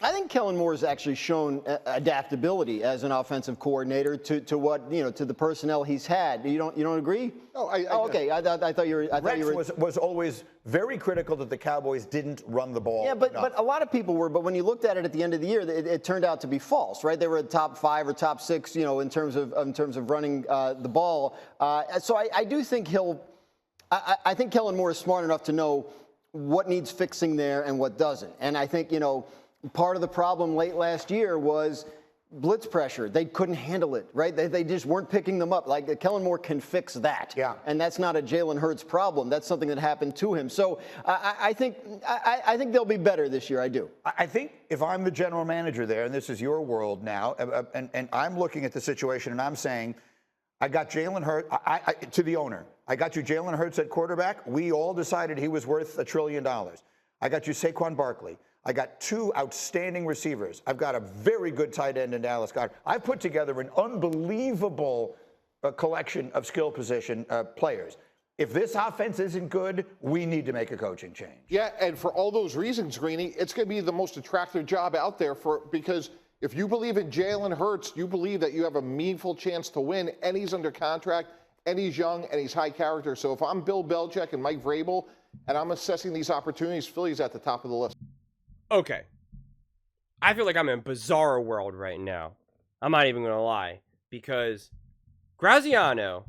I think Kellen Moore has actually shown adaptability as an offensive coordinator to what to the personnel he's had. You don't agree? No, okay. I thought you were. Rex was always very critical that the Cowboys didn't run the ball. Yeah, but a lot of people were. But when you looked at it at the end of the year, it turned out to be false, right? They were at top 5 or top 6, in terms of running the ball. So I do think I think Kellen Moore is smart enough to know what needs fixing there and what doesn't. And I think part of the problem late last year was blitz pressure. They couldn't handle it, right? They just weren't picking them up. Like Kellen Moore can fix that. Yeah. And that's not a Jalen Hurts problem. That's something that happened to him. So I think they'll be better this year. I do. I think if I'm the general manager there, and this is your world now, and I'm looking at the situation and I'm saying, I got Jalen Hurts to the owner. I got you Jalen Hurts at quarterback. We all decided he was worth $1 trillion. I got you Saquon Barkley. I got 2 outstanding receivers. I've got a very good tight end in Dallas Goedert. I've put together an unbelievable collection of skill position players. If this offense isn't good, we need to make a coaching change. Yeah, and for all those reasons, Greeny, it's going to be the most attractive job out there because if you believe in Jalen Hurts, you believe that you have a meaningful chance to win, and he's under contract, and he's young, and he's high character. So if I'm Bill Belichick and Mike Vrabel, and I'm assessing these opportunities, Philly's at the top of the list. Okay. I feel like I'm in a bizarre world right now. I'm not even going to lie. Because Graziano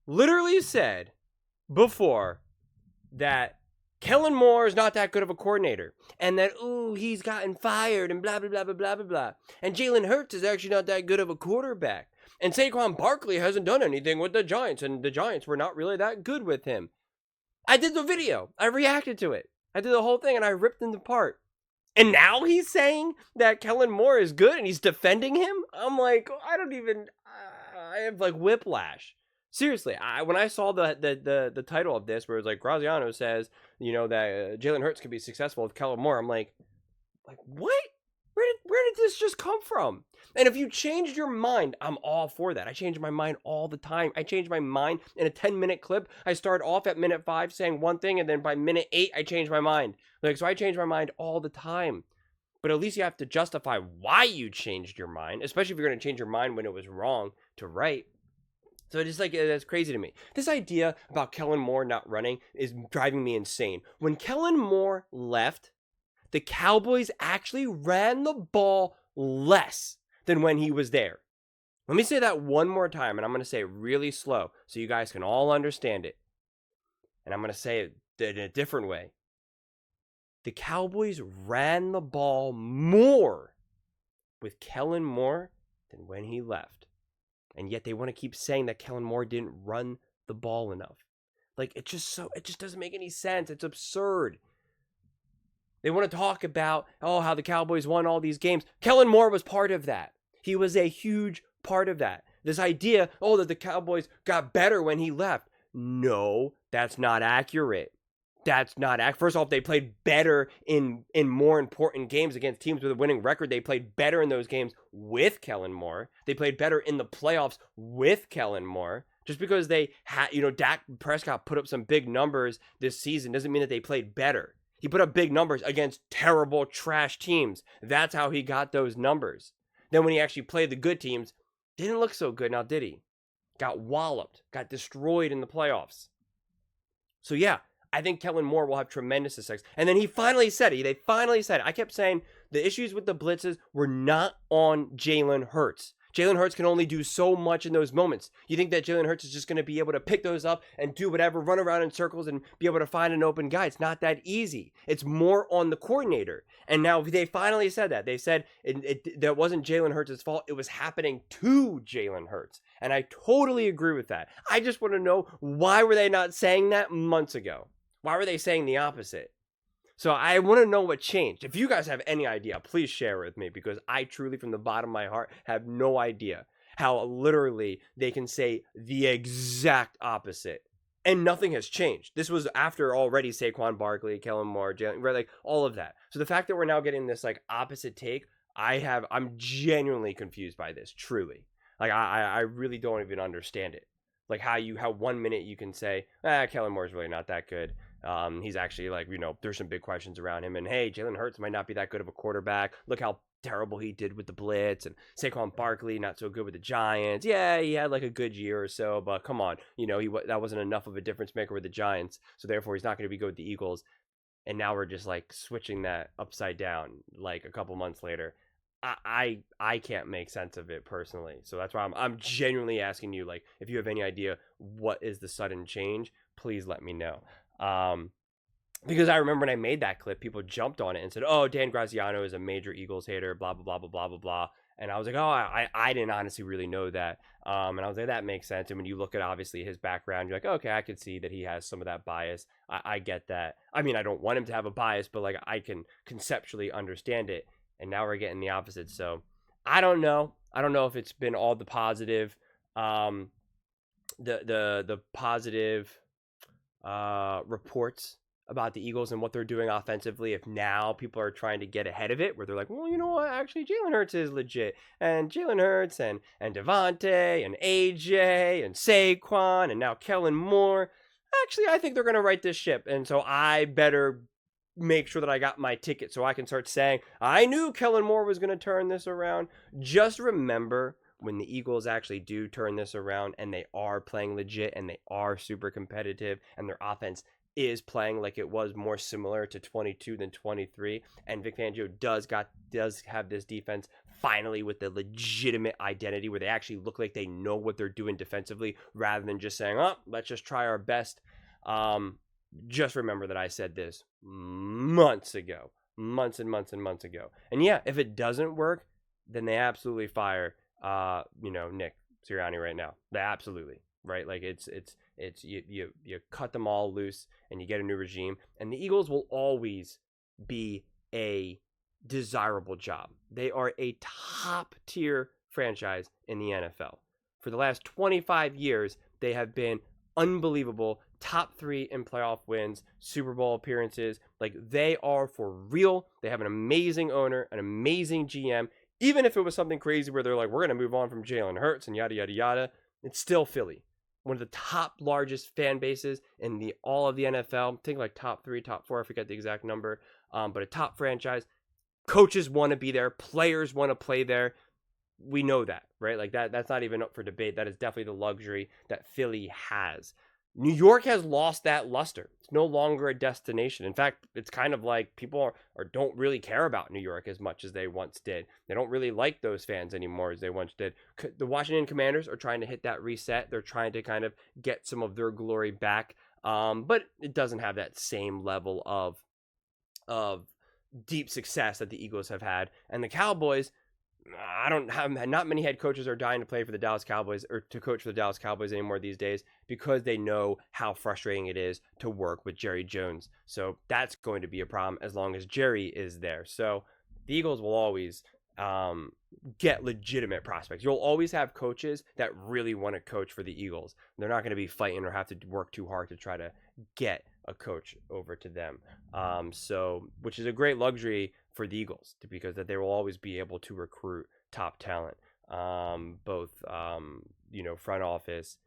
literally said before that Kellen Moore is not that good of a coordinator. And that, he's gotten fired and blah, blah, blah, blah, blah, blah, blah. And Jalen Hurts is actually not that good of a quarterback. And Saquon Barkley hasn't done anything with the Giants. And the Giants were not really that good with him. I did the video. I reacted to it. I did the whole thing and I ripped them apart. And now he's saying that Kellen Moore is good and he's defending him? I'm like, I have like whiplash. Seriously, when I saw the title of this where it's like Graziano says, that Jalen Hurts can be successful with Kellen Moore, I'm like what? Where did this just come from? And if you changed your mind, I'm all for that. I change my mind all the time. I change my mind in a 10-minute clip. I start off at minute 5 saying one thing, and then by minute 8, I change my mind. So I change my mind all the time. But at least you have to justify why you changed your mind, especially if you're going to change your mind when it was wrong to right. So it's that's crazy to me. This idea about Kellen Moore not running is driving me insane. When Kellen Moore left, the Cowboys actually ran the ball less than when he was there. Let me say that one more time, and I'm going to say it really slow so you guys can all understand it. And I'm going to say it in a different way. The Cowboys ran the ball more with Kellen Moore than when he left. And yet they want to keep saying that Kellen Moore didn't run the ball enough. It just doesn't make any sense. It's absurd. They want to talk about, how the Cowboys won all these games. Kellen Moore was part of that. He was a huge part of that. This idea, that the Cowboys got better when he left. No, that's not accurate. That's not accurate. First off, they played better in more important games against teams with a winning record. They played better in those games with Kellen Moore. They played better in the playoffs with Kellen Moore. Just because they had, Dak Prescott put up some big numbers this season doesn't mean that they played better. He put up big numbers against terrible, trash teams. That's how he got those numbers. Then when he actually played the good teams, didn't look so good now, did he? Got walloped, got destroyed in the playoffs. So yeah, I think Kellen Moore will have tremendous success. And then he finally said it. They finally said it. I kept saying the issues with the blitzes were not on Jalen Hurts. Jalen Hurts can only do so much in those moments. You think that Jalen Hurts is just going to be able to pick those up and do whatever, run around in circles and be able to find an open guy. It's not that easy. It's more on the coordinator. And now they finally said that. They said that wasn't Jalen Hurts' fault. It was happening to Jalen Hurts. And I totally agree with that. I just want to know, why were they not saying that months ago? Why were they saying the opposite? So I want to know what changed. If you guys have any idea, please share with me, because I truly, from the bottom of my heart, have no idea how literally they can say the exact opposite. And nothing has changed. This was after already Saquon Barkley, Kellen Moore, Jalen, all of that. So the fact that we're now getting this opposite take, I'm genuinely confused by this, truly. I really don't even understand it. How 1 minute you can say, Kellen Moore's really not that good. He's actually like, there's some big questions around him. And hey, Jalen Hurts might not be that good of a quarterback. Look how terrible he did with the blitz, and Saquon Barkley not so good with the Giants. Yeah, he had like a good year or so, but come on, that wasn't enough of a difference maker with the Giants, so therefore he's not going to be good with the Eagles. And now we're just like switching that upside down like a couple months later. I can't make sense of it personally, so that's why I'm genuinely asking you, like, if you have any idea what is the sudden change, please let me know. Because I remember when I made that clip, people jumped on it and said, "Oh, Dan Graziano is a major Eagles hater, blah, blah, blah, blah, blah, blah, blah." And I was like, "Oh, I didn't honestly really know that." And I was like, that makes sense. And when you look at, obviously, his background, you're like, okay, I could see that he has some of that bias. I get that. I mean, I don't want him to have a bias, but, like, I can conceptually understand it. And now we're getting the opposite. So I don't know. I don't know if it's been all the positive, the positive reports about the Eagles and what they're doing offensively, if now people are trying to get ahead of it, where they're like, well, you know what, actually Jalen Hurts is legit, and Jalen Hurts and Devontae and AJ and Saquon and now Kellen Moore, actually I think they're going to right this ship, and so I better make sure that I got my ticket so I can start saying, I knew Kellen Moore was going to turn this around. Just remember, when the Eagles actually do turn this around and they are playing legit and they are super competitive and their offense is playing like it was more similar to 22 than 23, and Vic Fangio does have this defense finally with the legitimate identity where they actually look like they know what they're doing defensively rather than just saying, oh, let's just try our best. Just remember that I said this months ago, months and months and months ago. And yeah, if it doesn't work, then they absolutely fire Nick Sirianni right now. They absolutely, right? Like it's you cut them all loose and you get a new regime, and the Eagles will always be a desirable job. They are a top tier franchise in the NFL. For the last 25 years, they have been unbelievable, top 3 in playoff wins, Super Bowl appearances. Like, they are for real. They have an amazing owner, an amazing GM. Even if it was something crazy where they're like, we're going to move on from Jalen Hurts and yada, yada, yada, it's still Philly. One of the top largest fan bases in all of the NFL. I think like top 3, top 4, I forget the exact number. But a top franchise. Coaches want to be there. Players want to play there. We know that, right? Like that's not even up for debate. That is definitely the luxury that Philly has. New York has lost that luster. It's no longer a destination. In fact, it's kind of like people don't really care about New York as much as they once did. They don't really like those fans anymore as they once did. The Washington Commanders are trying to hit that reset. They're trying to kind of get some of their glory back, but it doesn't have that same level of deep success that the Eagles have had. And the Cowboys, not many head coaches are dying to play for the Dallas Cowboys or to coach for the Dallas Cowboys anymore these days because they know how frustrating it is to work with Jerry Jones. So that's going to be a problem as long as Jerry is there. So the Eagles will always get legitimate prospects. You'll always have coaches that really want to coach for the Eagles. They're not going to be fighting or have to work too hard to try to get a coach over to them. So, which is a great luxury for the Eagles because that they will always be able to recruit top talent, both front office,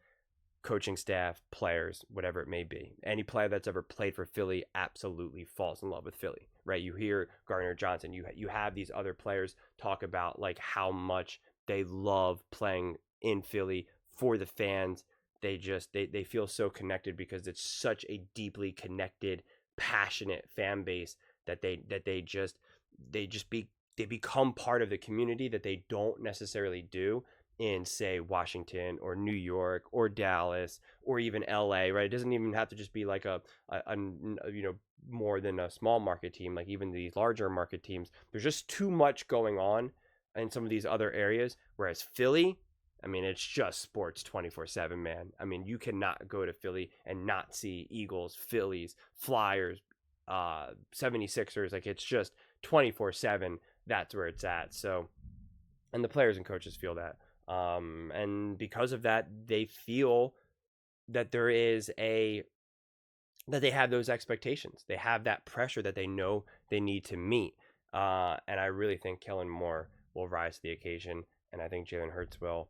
coaching staff, players, whatever it may be. Any player that's ever played for Philly absolutely falls in love with Philly, right? You hear Gardner Johnson, you have these other players talk about like how much they love playing in Philly for the fans. They feel so connected because it's such a deeply connected, passionate fan base that they become part of the community that they don't necessarily do in, say, Washington or New York or Dallas or even LA, right? It doesn't even have to just be like a more than a small market team. Like even these larger market teams, there's just too much going on in some of these other areas. Whereas Philly, I mean, it's just sports 24/7, man. I mean, you cannot go to Philly and not see Eagles, Phillies, Flyers, 76ers. Like it's just 24/7. That's where it's at. So, and the players and coaches feel that. And because of that, they feel that that they have those expectations. They have that pressure that they know they need to meet. And I really think Kellen Moore will rise to the occasion. And I think Jalen Hurts will.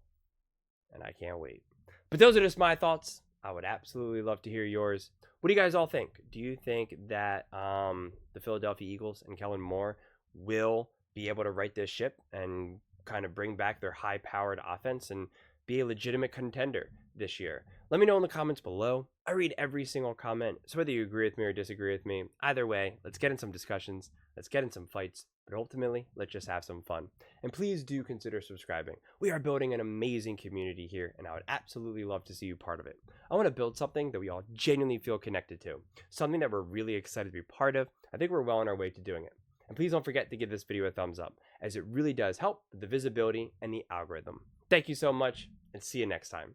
And I can't wait. But those are just my thoughts. I would absolutely love to hear yours. What do you guys all think? Do you think that the Philadelphia Eagles and Kellen Moore will be able to right this ship and kind of bring back their high-powered offense and be a legitimate contender this year? Let me know in the comments below. I read every single comment, so whether you agree with me or disagree with me, either way, let's get in some discussions, let's get in some fights, but ultimately, let's just have some fun. And please do consider subscribing. We are building an amazing community here, and I would absolutely love to see you part of it. I want to build something that we all genuinely feel connected to, something that we're really excited to be part of. I think we're well on our way to doing it. And please don't forget to give this video a thumbs up, as it really does help with the visibility and the algorithm. Thank you so much, and see you next time.